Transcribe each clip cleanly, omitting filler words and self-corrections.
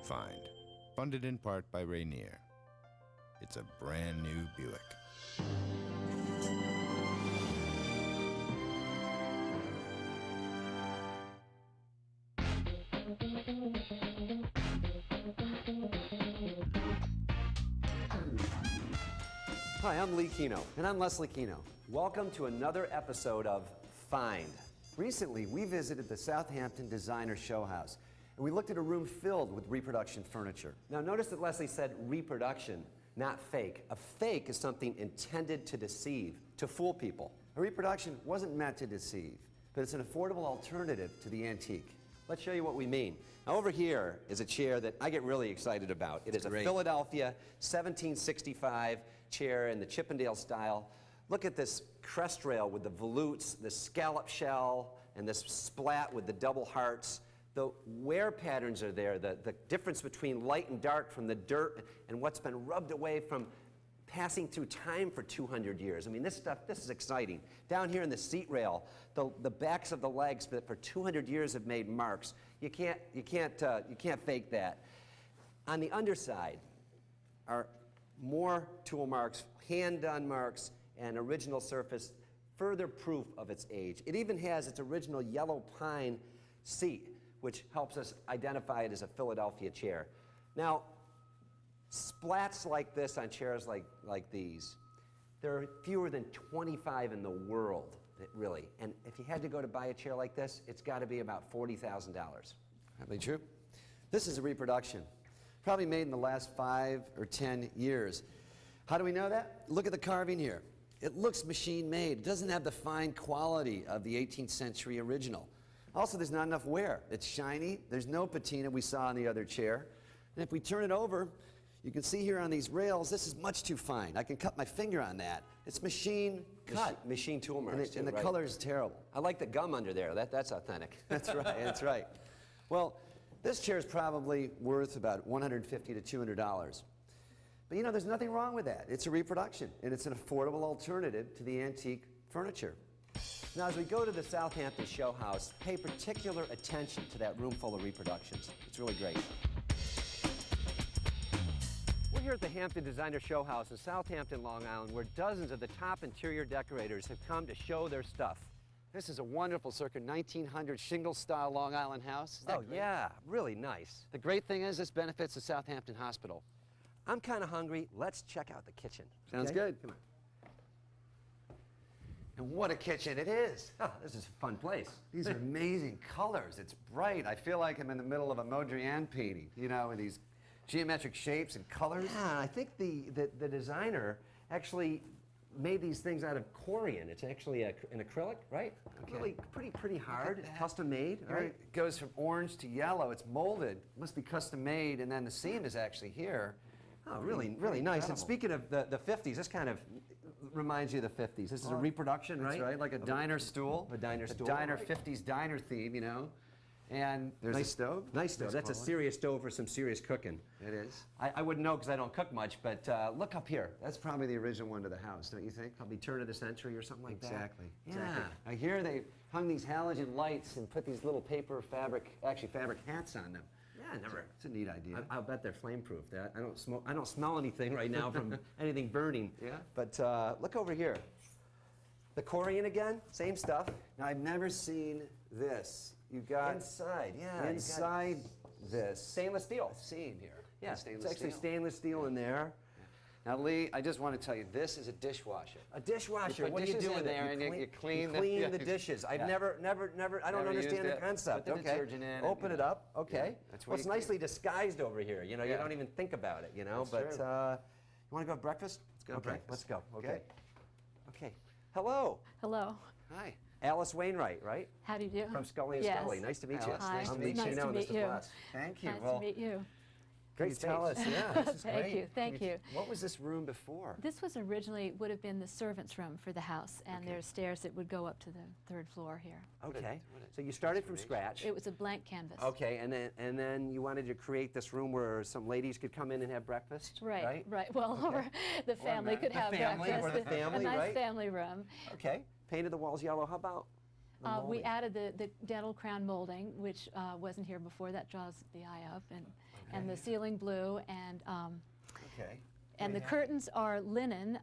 Find, funded in part by Rainier. It's a brand new Buick. Hi, I'm Lee Kino. And I'm Leslie Kino. Welcome to another episode of Find. Recently, we visited the Southampton Designer Show House, and we looked at a room filled with reproduction furniture. Now notice that Leslie said reproduction, not fake. A fake is something intended to deceive, to fool people. A reproduction wasn't meant to deceive, but it's an affordable alternative to the antique. Let's show you what we mean. Now over here is a chair that I get really excited about. It is a Philadelphia 1765 chair in the Chippendale style. Look at this crest rail with the volutes, the scallop shell, and this splat with the double hearts. The wear patterns are there, the difference between light and dark from the dirt and what's been rubbed away from passing through time for 200 years. I mean, this is exciting. Down here in the seat rail, the backs of the legs that for 200 years have made marks. You can't fake that. On the underside are more tool marks, hand-done marks, and original surface, further proof of its age. It even has its original yellow pine seat, which helps us identify it as a Philadelphia chair. Now, splats like this on chairs like these, there are fewer than 25 in the world, really. And if you had to go to buy a chair like this, it's got to be about $40,000. Probably true. This is a reproduction, probably made in the last 5 or 10 years. How do we know that? Look at the carving here. It looks machine-made. It doesn't have the fine quality of the 18th century original. Also, there's not enough wear. It's shiny. There's no patina we saw on the other chair. And if we turn it over, you can see here on these rails, this is much too fine. I can cut my finger on that. It's machine cut. Machine tool marks, and the color is terrible. I like the gum under there. That's authentic. That's right. That's right. Well, this chair is probably worth about $150 to $200. But you know, there's nothing wrong with that. It's a reproduction, and it's an affordable alternative to the antique furniture. Now, as we go to the Southampton Show House, pay particular attention to that room full of reproductions. It's really great. We're here at the Hampton Designer Show House in Southampton, Long Island, where dozens of the top interior decorators have come to show their stuff. This is a wonderful circa 1900 shingle-style Long Island house. Oh, yeah, really nice. The great thing is this benefits the Southampton Hospital. I'm kind of hungry. Let's check out the kitchen. Sounds good. Come on. And what a kitchen it is. Oh, this is a fun place. These are amazing colors. It's bright. I feel like I'm in the middle of a Mondrian painting, you know, with these geometric shapes and colors. Yeah, I think the designer actually made these things out of corian. It's actually an acrylic, right? Okay. Really pretty hard. It's custom made, right? It goes from orange to yellow. It's molded. It must be custom made, and then the seam is actually here. Oh, really nice. And speaking of the 50s, this kind of reminds you of the 50s. This is a reproduction, right? That's right, like a diner stool. A diner stool. A diner, 50s diner theme, you know. And there's a stove. Nice stove. That's a serious stove for some serious cooking. It is. I wouldn't know because I don't cook much, but look up here. That's probably the original one to the house, don't you think? Probably turn of the century or something like that. Exactly. Yeah. I hear they hung these halogen lights and put these little paper fabric hats on them. Yeah, never. It's a neat idea. I'll bet they're flame-proof. That I don't smoke. I don't smell anything right now from anything burning. Yeah. But look over here. The corian again, same stuff. Now I've never seen this. You got inside, yeah. Inside this stainless steel. Seam here. Yeah, it's actually stainless steel in there. Now, Lee, I just want to tell you, this is a dishwasher. A dishwasher. What do you do with there? You clean the dishes. I've never. I don't understand the concept. Put the detergent in. Open it up. Okay. Yeah, well, it's nicely disguised over here. You know, you don't even think about it. You know, that's but you want to go have breakfast? Let's go. Okay, breakfast. let's go. Okay. Okay. Hello. Hello. Hi. Alice Wainwright, right? How do you do? From Scully and Yes. Scully. Nice to meet you. Alice, Hi. nice to I'm meet Lee Nice to Chino, meet Mr. you. Bless. Thank you. Nice Well, to meet you. Great can you tell us, space. yeah, this is Thank great. you, thank you. What was this room before? This was originally would have been the servants' room for the house, and Okay. there's stairs that would go up to the third floor here. Okay. What a So you started from scratch. It was a blank canvas. Okay, and then you wanted to create this room where some ladies could come in and have breakfast, Right, right. Well, or the family men. could The have family, breakfast. or the family, a nice right? family room. Okay. Painted the walls yellow. How about the We molding? added the dental crown molding, which wasn't here before. That draws the eye up, and the ceiling blue, Okay. and the curtains are linen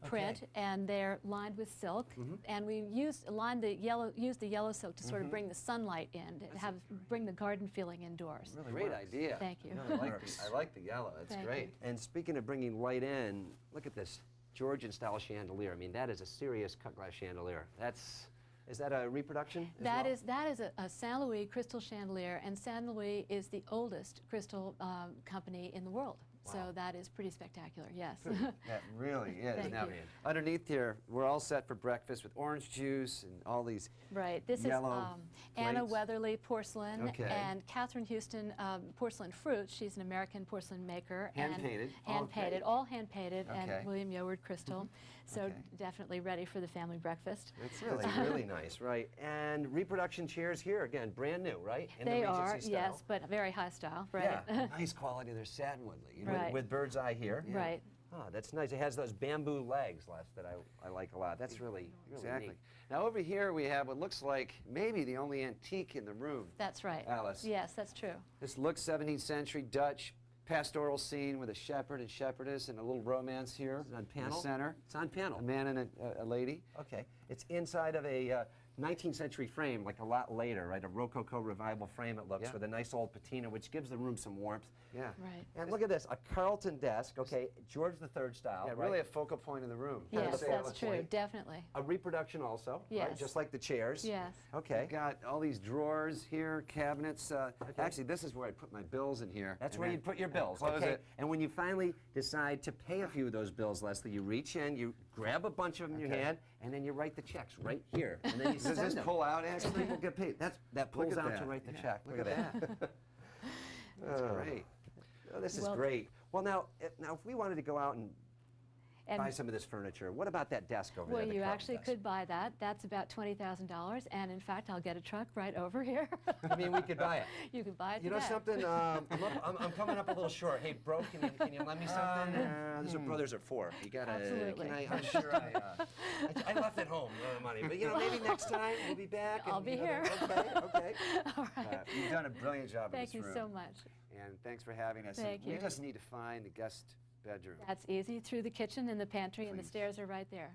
print, and they're lined with silk. And we used the yellow silk to sort of bring the sunlight in, to bring the garden feeling indoors. Great idea. Thank you. I like the yellow. That's Thank great. And speaking of bringing light in, look at this Georgian-style chandelier. I mean, that is a serious cut glass chandelier. Is that a reproduction as That well? is a Saint Louis crystal chandelier, and Saint Louis is the oldest crystal company in the world. So that is pretty spectacular, yes. That really is. Thank Now, you. underneath here, we're all set for breakfast with orange juice and all these. Right. This Yellow is Anna plates. Weatherly porcelain Okay. and Catherine Houston porcelain fruits. She's an American porcelain maker. Hand-painted? Hand-painted, Okay. all hand-painted, Okay. and William Yoward crystal. So Okay. definitely ready for the family breakfast. It's really, really nice, right? And reproduction chairs here, again, brand new, right? In the They Regency are, style. yes, but very high style, right? Yeah. Nice quality. They're satinwoodly. You know? Right. With bird's eye here. Right. Oh, that's nice. It has those bamboo legs, Les, that I like a lot. That's really, really Exactly. neat. Now over here we have what looks like maybe the only antique in the room. That's right. Alice. Yes, that's true. This looks 17th century Dutch pastoral scene with a shepherd and shepherdess and a little romance here Is it on in panel? the center. It's on panel. A man and a lady. Okay. It's inside of a 19th century frame, like a lot later, right? A Rococo revival frame it looks, Yeah. with a nice old patina, which gives the room some warmth. Yeah. Right. And look at this, a Carlton desk, okay, George III style, Yeah, right? really a focal point of the room. Kind of Yes, the that's focal true, point. definitely. A reproduction also, right? Yes. Just like the chairs. Yes. Okay. We've got all these drawers here, cabinets. Actually, this is where I put my bills in here. That's and where then you'd put your bills, close okay? it. And when you finally decide to pay a few of those bills, Leslie, you reach in, you grab a bunch of them in your Okay. hand, and then you write the checks right here. And then you Does send this them. pull out, And actually? people get paid. That pulls at out that. to write the Yeah, check. look at that. That's great. Oh, this is Well- great. Well, now if we wanted to go out and And buy some of this furniture, what about that desk over well, there? the you Carlton actually desk? could buy that. That's about $20,000, and in fact, I'll get a truck right over here. I mean, we could buy it. You can buy it You know today. something? I'm coming up a little short. Hey, bro, can you lend me something? These are brothers are four. You gotta. Absolutely. I'm sure I left at home, money. But you know, maybe next time we'll be back. I'll and, be you know, here. Okay. Okay. All right. You've done a brilliant job Thank with you this so room. much. And thanks for having us. Thank And We you. just need to find the guest bedroom. That's easy, through the kitchen and the pantry, and the Please. stairs are right there.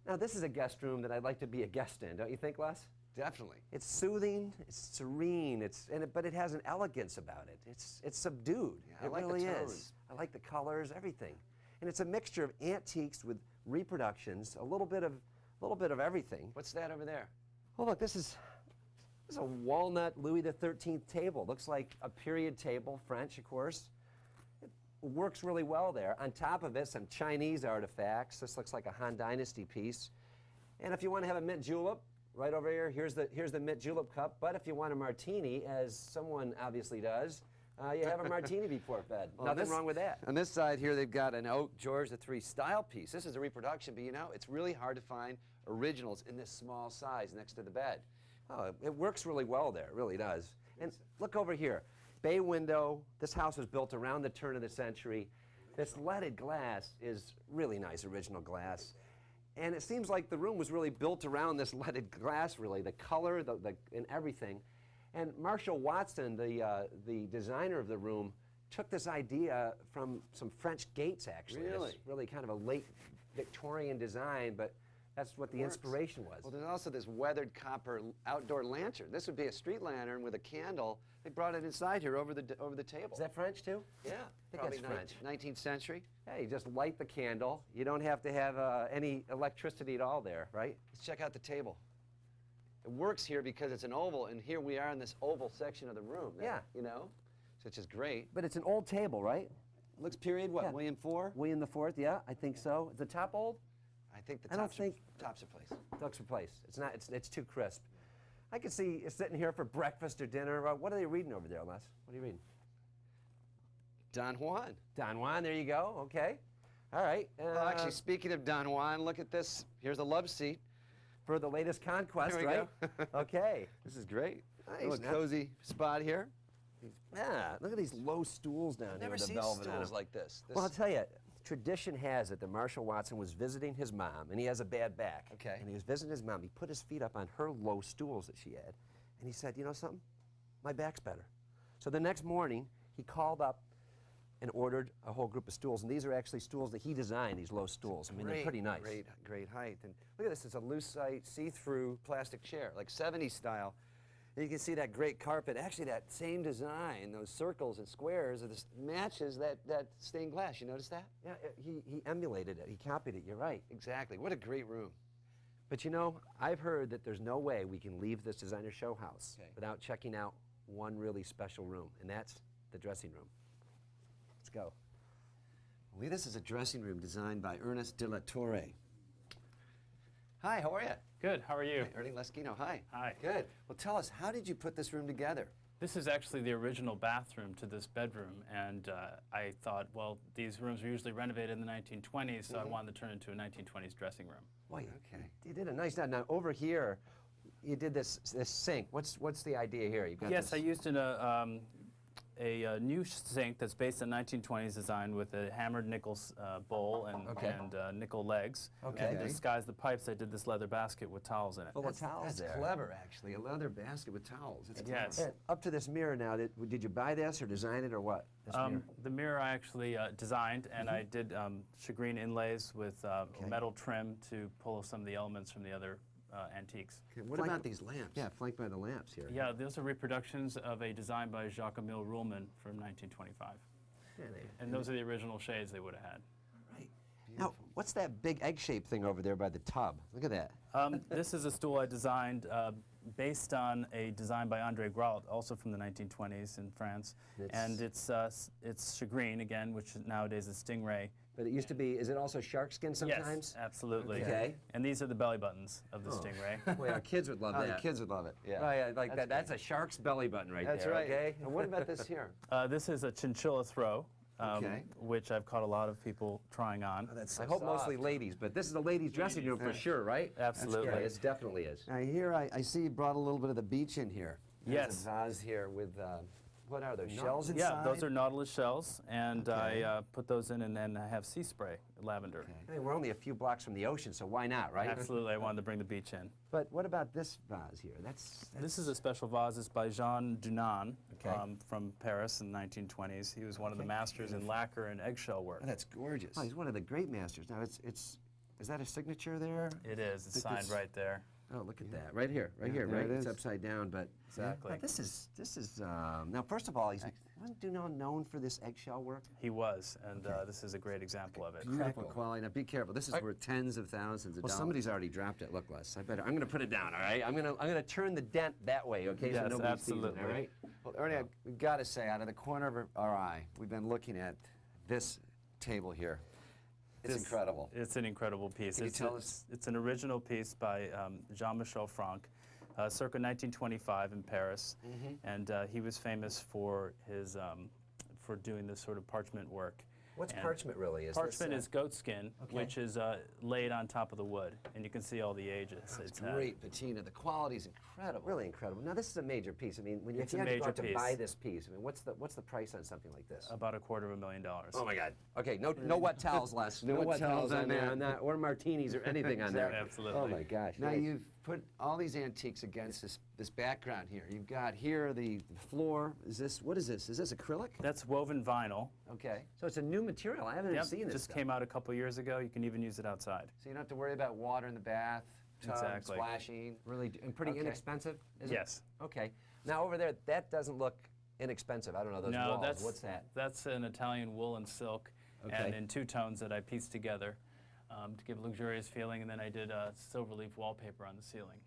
Now this is a guest room that I'd like to be a guest in, don't you think, Les? Definitely. It's soothing, it's serene, but it has an elegance about it. It's subdued. Yeah, I it like the really tones. is. I like the colors, everything, and it's a mixture of antiques with reproductions, a little bit of everything. What's that over there? Oh look, this is a walnut Louis XIII table. Looks like a period table, French, of course. It works really well there. On top of it, some Chinese artifacts. This looks like a Han Dynasty piece. And if you want to have a mint julep, right over here, here's the mint julep cup. But if you want a martini, as someone obviously does, you have a martini before bed. Well, Nothing this- wrong with that. On this side here, they've got an oak George III style piece. This is a reproduction, but you know, it's really hard to find originals in this small size next to the bed. Oh, it works really well there, it really does. And look over here, bay window. This house was built around the turn of the century. This leaded glass is really nice, original glass. And it seems like the room was really built around this leaded glass, really, the color and everything. And Marshall Watson, the designer of the room, took this idea from some French gates, actually. Really? It's really kind of a late Victorian design, but that's what the Works. inspiration was. Well, there's also this weathered copper outdoor lantern. This would be a street lantern with a candle. They brought it inside here over the table. Is that French too? Yeah, think probably that's French. 19th century. Yeah, you just light the candle. You don't have to have any electricity at all there, right? Let's check out the table. It works here because it's an oval, and here we are in this oval section of the room. Yeah. You know, which is great. But it's an old table, right? Looks period, what, Yeah. William IV? William IV, yeah, I think so. Is the top old? I think the I don't tops, think- tops are placed. Ducks replaced. It's not. It's too crisp. I could see you sitting here for breakfast or dinner. What are they reading over there, Les? What are you reading? Don Juan. Don Juan. There you go. Okay. All right. Well, actually, speaking of Don Juan, look at this. Here's a love seat. for the latest conquest, Here we right? Okay. This is great. Nice. A little cozy spot here. Yeah. Look at these low stools down here Never with the seen velvet on stools them. like this. Well, I'll tell you, tradition has it that Marshall Watson was visiting his mom, and he has a bad back. Okay. And he was visiting his mom. He put his feet up on her low stools that she had, and he said, you know something? My back's better. So the next morning, he called up and ordered a whole group of stools, and these are actually stools that he designed, these low stools. I mean, they're pretty nice. Great height. And look at this, it's a lucite, see-through plastic chair, like 70s style. And you can see that great carpet. Actually, that same design, those circles and squares, matches that stained glass. You notice that? Yeah, he emulated it. He copied it. You're right. Exactly. What a great room. But you know, I've heard that there's no way we can leave this designer show house Okay. without checking out one really special room, and that's the dressing room. Let's go. Well, this is a dressing room designed by Ernest de la Torre. Hi, how are you? Good, how are you? Ernie Leschino, hi. Hi. Good. Well, tell us, how did you put this room together? This is actually the original bathroom to this bedroom, and I thought, well, these rooms were usually renovated in the 1920s, so I wanted to turn it into a 1920s dressing room. Boy, Okay. you did a nice job. Now over here, you did this sink. What's the idea here? You've got Yes, this. I used a new sink that's based on 1920s design with a hammered nickel bowl and nickel legs. Okay. And to disguise the pipes, I did this leather basket with towels in it. Full of towels That's there. clever, actually. A leather basket with towels. It's Yes. clever. And up to this mirror now. Did you buy this or design it or what? This mirror? The mirror I actually designed, and I did shagreen inlays with metal trim to pull some of the elements from the other antiques. Okay, what Flank- about these lamps? Yeah, flanked by the lamps here. Yeah, those are reproductions of a design by Jacques-Emile Ruhlmann from 1925. Yeah, And those are the original shades they would have had. right. Now, what's that big egg-shaped thing over there by the tub? Look at that. This is a stool I designed based on a design by André Graut, also from the 1920s in France. And it's shagreen, again, which nowadays is stingray. But it used to be, is it also shark skin sometimes? Yes, absolutely. Okay. And these are the belly buttons of the stingray. Boy, our kids would love Oh, that. the kids would love it. Yeah. Oh, yeah, like that's a shark's belly button right That's there, right. okay? And what about this here? This is a chinchilla throw, Okay. which I've caught a lot of people trying on. I hope mostly ladies, but this is a ladies' dressing room for sure, right? Absolutely. Yeah, it definitely is. Now here, I see you brought a little bit of the beach in here. There's Yes. a vase here with, what are those, shells inside? Yeah, those are nautilus shells, and Okay. I put those in, and then I have sea spray, lavender. I mean, we're only a few blocks from the ocean, so why not, right? Absolutely, I wanted to bring the beach in. But what about this vase here? This is a special vase. It's by Jean Dunant Okay. from Paris in the 1920s. He was one of the masters in lacquer and eggshell work. Oh, that's gorgeous. Oh, he's one of the great masters. Now, is that a signature there? It is. It's signed right there. Oh, look at that. Right here, there right? it It's is. upside down, but Exactly. Now, this is now. First of all, wasn't Dunant known for this eggshell work? He was, and this is a great example of it. Beautiful quality. Now be careful. This is worth tens of thousands of Well, dollars. somebody's already dropped it. Look, Les, I'm going to put it down. All right, I'm gonna turn the dent that way. Okay, so Yes, nobody absolutely. sees it. All right. Well, Ernie, we've got to say, out of the corner of our eye, we've been looking at this table here. It's incredible. It's an incredible piece. Can you It's, tell it's an original piece by Jean-Michel Franck, circa 1925 in Paris, and he was famous for his for doing this sort of parchment work. What's And parchment really? Parchment is goat skin, which is laid on top of the wood, and you can see all the ages. It's great patina. The quality's incredible. really incredible. Now, this is a major piece. I mean, when you It's a had to go major out to piece. buy this piece, I mean, what's the price on something like this? About $250,000. Oh my God. Okay, no what towels, Les. No what towels on there, or martinis or anything on there. Absolutely. Oh my gosh. Now nice. you've put all these antiques against this background here. You've got here the floor. What is this? Is this acrylic? That's woven vinyl. Okay. So it's a new material. I haven't Yep, seen this just stuff. came out a couple years ago. You can even use it outside. So you don't have to worry about water in the bath, tub, Exactly. splashing. Really, and pretty Okay. inexpensive. Is it? Yes. Okay. Now over there, that doesn't look inexpensive. I don't know those No, walls. What's that? That's an Italian wool and silk, and Okay. in two tones that I pieced together to give a luxurious feeling. And then I did silver leaf wallpaper on the ceiling.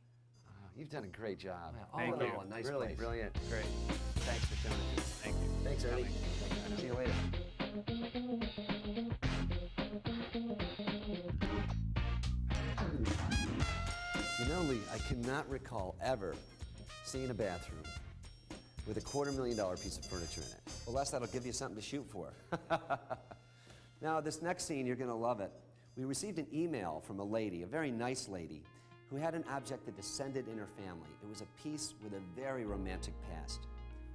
You've done a great job. All Thank in you. all, a nice Really place. brilliant. Great. Thanks for showing it to us. Thank you. Thanks, Ernie. See you later. You know, Lee, I cannot recall ever seeing a bathroom with a $250,000 piece of furniture in it. Well, Les, that'll give you something to shoot for. Now, this next scene, you're going to love it. We received an email from a lady, a very nice lady, who had an object that descended in her family. It was a piece with a very romantic past.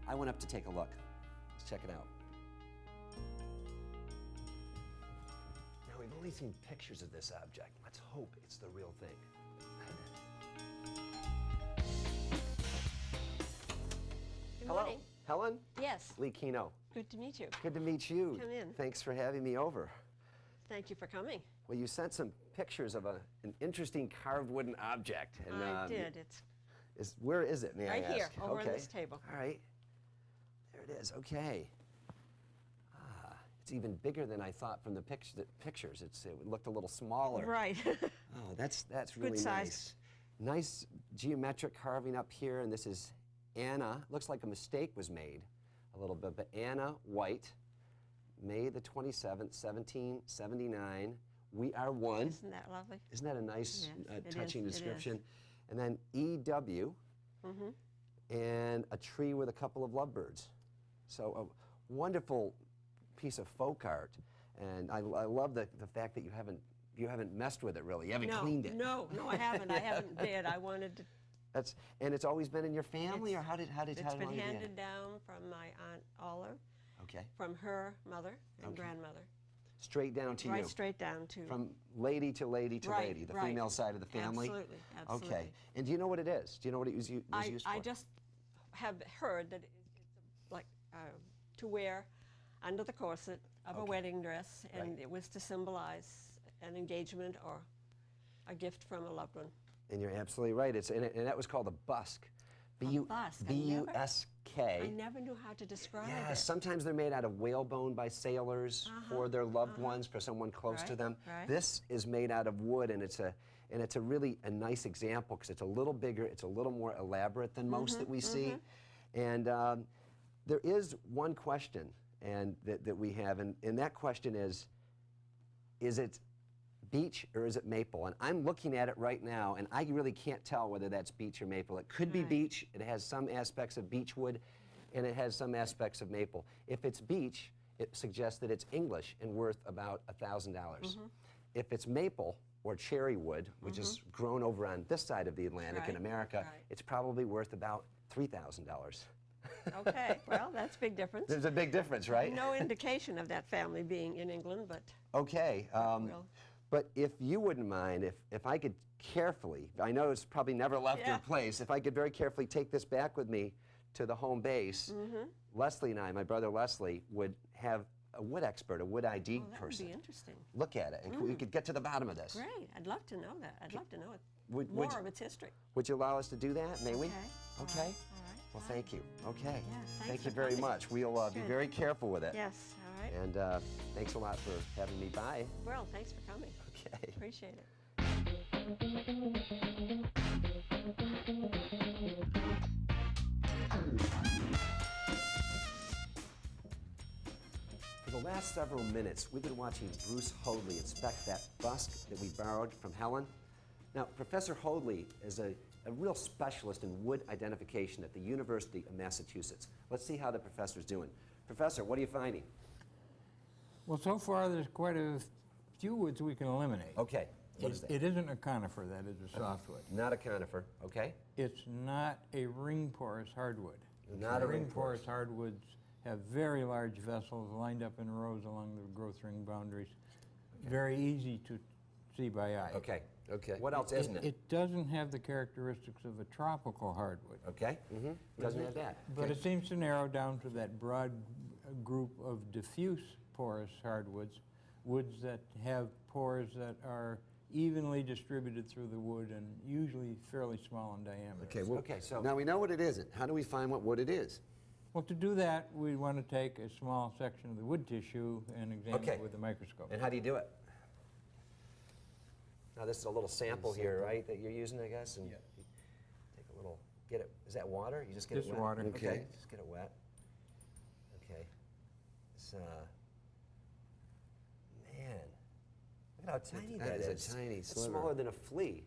I went up to take a look. Let's check it out. Now, we've only seen pictures of this object. Let's hope it's the real thing. Good Hello, morning. Helen? Yes. Lee Kino. Good to meet you. Good to meet you. Come in. Thanks for having me over. Thank you for coming. Well, you sent some pictures of an interesting carved wooden object. And, I did. It's where is it, may I right ask? here, over on Okay. this table. All right. There it is. Okay. Ah, it's even bigger than I thought from the pictures. It looked a little smaller. Right. Oh, that's really Good nice. size. Nice geometric carving up here, and this is Anna. Looks like a mistake was made a little bit, but Anna White, May the 27th, 1779. We are one. Isn't that lovely? Isn't that a nice, Yes, it touching is, it is. description? And then E.W. and a tree with a couple of lovebirds. So a wonderful piece of folk art, and I love the fact that you haven't messed with it really. You haven't cleaned it. No, I haven't. I haven't bid. I wanted to. And it's always been in your family, or how did It's long been have you had handed it? down from my Aunt Olive, Okay. from her mother and Okay. grandmother. Straight down to Right you. straight down to. From lady to lady to Right, lady, the right. female side of the family. Absolutely, Okay. absolutely. And do you know what it is? Do you know what it was used for? I just have heard that it's like to wear under the corset of a wedding dress, and Right. it was to symbolize an engagement or a gift from a loved one. And you're absolutely right. And that was called a busk. busk. B-U-S-K. I never knew how to describe Yeah, it. sometimes they're made out of whalebone by sailors for their loved ones, for someone close to Right, them. right. This is made out of wood, and it's a really a nice example because it's a little bigger, it's a little more elaborate than most that we see. And there is one question that we have, and that question is it beech or is it maple? And I'm looking at it right now, and I really can't tell whether that's beech or maple. It could be beech. It has some aspects of beech wood, and it has some aspects of maple. If it's beech, it suggests that it's English and worth about $1,000. If it's maple or cherry wood, which is grown over on this side of the Atlantic in Right, America, right. it's probably worth about $3,000. Okay, well, that's a big difference. There's a big difference, right? No indication of that family being in England, but Okay. Well. But if you wouldn't mind, if I could carefully, I know it's probably never left your Yeah. place, if I could very carefully take this back with me to the home base, Leslie and I, my brother Leslie, would have a wood expert, a wood ID that person, would be interesting. look at it, and we could get to the bottom of this. Great, I'd love to know that. I'd love to know it. Would more you- of its history. Would you allow us to do that? May we? Okay, all Okay. right, all right, Well, fine. thank you. Okay. Yeah, Thank thanks you for very coming. much. We'll be Good. very careful with it. Yes, all right. And thanks a lot for having me by. Well, thanks for coming. Okay. Appreciate it. For the last several minutes, we've been watching Bruce Hoadley inspect that busk that we borrowed from Helen. Now, Professor Hoadley is a real specialist in wood identification at the University of Massachusetts. Let's see how the professor's doing. Professor, what are you finding? Well, so far there's quite a few woods we can eliminate. Okay, what is that? It isn't a conifer, that is a softwood. Not a conifer, okay? It's not a ring porous hardwood. Not a ring porous hardwoods have very large vessels lined up in rows along the growth ring boundaries. Very easy to see by eye. Okay, okay. What else isn't it? It doesn't have the characteristics of a tropical hardwood. Okay, doesn't have that. But Okay. it seems to narrow down to that broad group of diffuse porous hardwoods, woods that have pores that are evenly distributed through the wood and usually fairly small in diameter. Okay, well, Okay, so- now we know what it isn't. How do we find what wood it is? Well, to do that, we want to take a small section of the wood tissue and examine Okay. it with a microscope. And how do you do it? Now, this is a little sample here, right, that you're using, I guess? And you take a little, get it, is that water? You just get Just it wet? water. Okay, Okay. just get it wet. Okay. It's, Man, look at how tiny That that is a tiny It's sliver. smaller than a flea.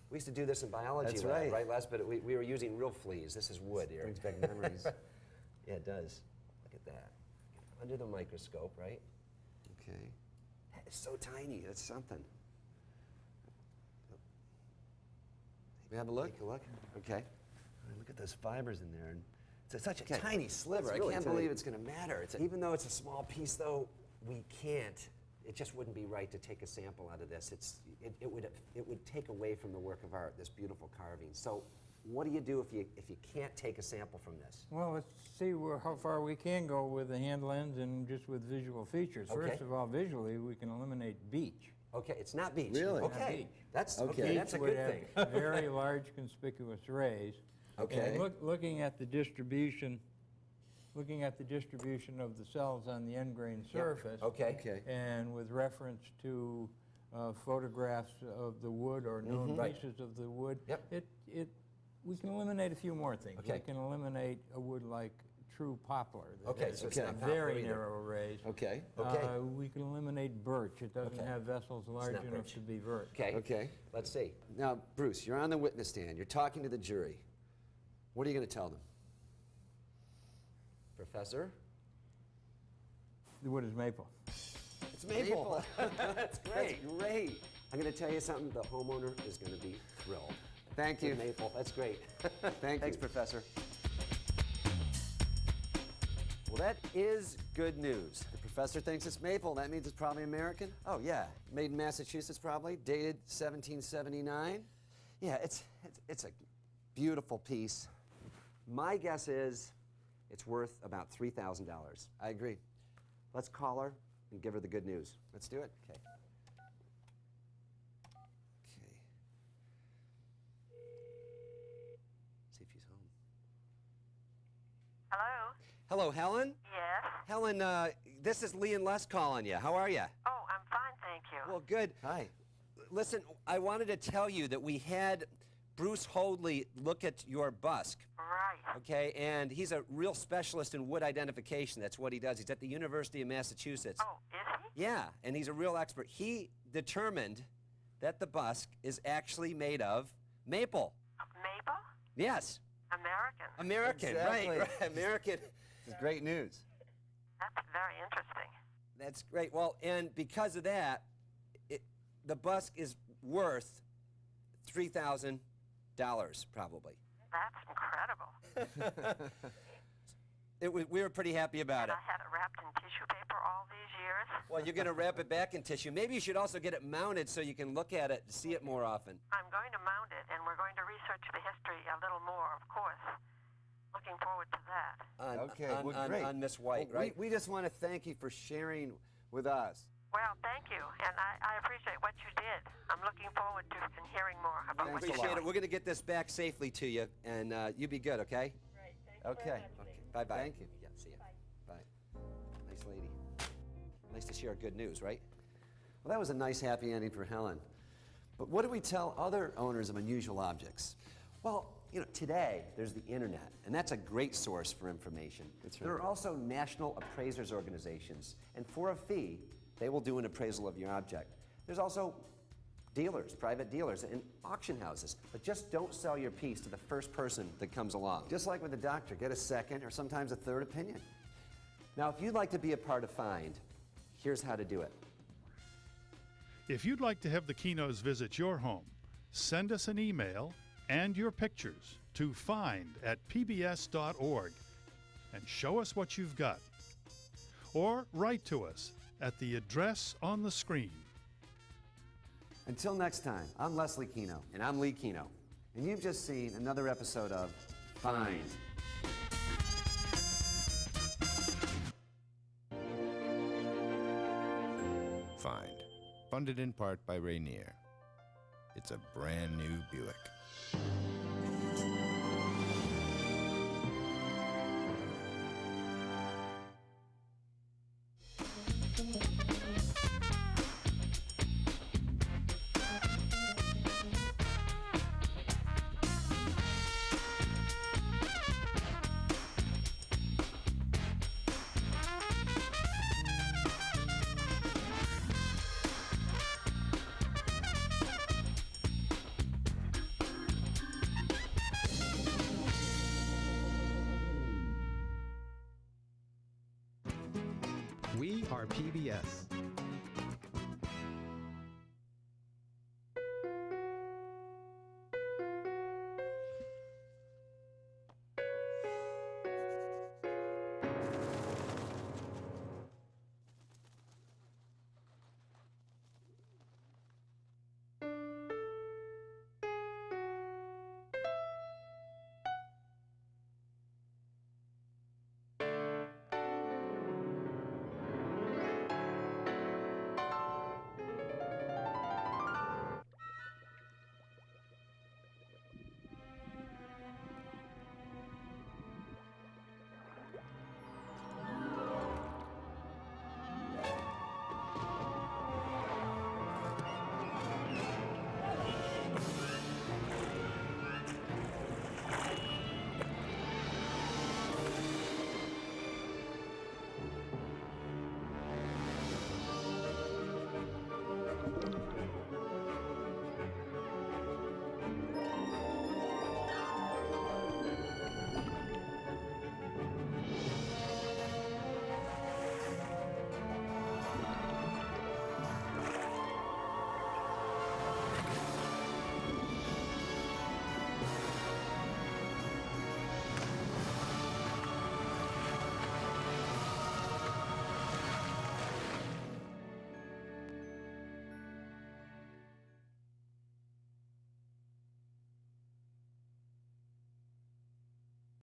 We used to do this in biology That's lab, right. right, Les? But we were using real fleas. This is wood here. Brings back memories. Yeah, it does. Look at that. Under the microscope, right? Okay. It's so tiny. That's something. We have a look? Take a look. Okay. All right, look at those fibers in there. And it's such a Okay. tiny sliver. It's really I can't tiny. believe it's going to matter. Even though it's a small piece, though, we can't. It just wouldn't be right to take a sample out of this. It would take away from the work of art, this beautiful carving. So, what do you do if you can't take a sample from this? Well, let's see how far we can go with the hand lens and just with visual features. Okay. First of all, visually, we can eliminate beach. Okay, it's not beach. Really? Not Okay, beach. that's Okay. okay. That's a Beach would good thing. have very large conspicuous rays. Okay. And looking at the distribution of the cells on the end grain surface. Okay. Okay. And with reference to photographs of the wood or known Right. pieces of the wood, Yep. we can eliminate a few more things. Okay. We can eliminate a wood like true poplar. that Okay, has so it's not poplar very either. narrow rays. Okay. Okay. We can eliminate birch. It doesn't Okay. have vessels large not enough birch. to be birch. Okay. Okay. Let's see. Now, Bruce, you're on the witness stand. You're talking to the jury. What are you going to tell them? Professor? The wood is maple. It's maple. That's great. That's great. I'm going to tell you something. The homeowner is going to be thrilled. Thank With you. maple. That's great. Thanks, Thanks, Professor. Well, that is good news. The professor thinks it's maple. That means it's probably American. Oh, yeah. Made in Massachusetts, probably. Dated 1779. Yeah, it's a beautiful piece. My guess is it's worth about $3,000. I agree. Let's call her and give her the good news. Let's do it. Okay. Okay. See if she's home. Hello? Hello, Helen? Yes? Helen, this is Lee and Les calling you. How are you? Oh, I'm fine, thank you. Well, good. Hi. Listen, I wanted to tell you that we had Bruce Hoadley look at your busk. Right. Okay, and he's a real specialist in wood identification. That's what he does. He's at the University of Massachusetts. Oh, is he? Yeah, and he's a real expert. He determined that the busk is actually made of maple. Maple? Yes, American. American, Exactly. right, American. This is great news. That's very interesting. That's great. Well, and because of that, the busk is worth $3,000 probably. That's incredible. We were pretty happy about it. I had it wrapped in tissue paper all these years. Well, you're going to wrap it back in tissue. Maybe you should also get it mounted so you can look at it and see it more often. I'm going to mount it, and we're going to research the history a little more, of course. Looking forward to that. Okay, well, great. On Miss White, Well, right? We just want to thank you for sharing with us. Well, thank you, and I appreciate what you did. I'm looking forward to hearing more about what you Appreciate did. it. We're going to get this back safely to you, and you be good, okay? Great. Thank Okay. Bye-bye. Thank you. Yeah, see ya. Bye. Nice lady. Nice to share good news, right? Well, that was a nice happy ending for Helen. But what do we tell other owners of unusual objects? Well, you know, today there's the internet, and that's a great source for information. That's There right. are also national appraisers organizations, and for a fee, they will do an appraisal of your object. There's also dealers, private dealers, and auction houses. But just don't sell your piece to the first person that comes along. Just like with the doctor, get a second or sometimes a third opinion. Now, if you'd like to be a part of Find, here's how to do it. If you'd like to have the Kinos visit your home, send us an email and your pictures to find@pbs.org and show us what you've got. Or write to us at the address on the screen. Until next time, I'm Leslie Kino, And I'm Lee Kino. and you've just seen another episode of Find. Find. Funded in part by Rainier. It's a brand new Buick. We are PBS.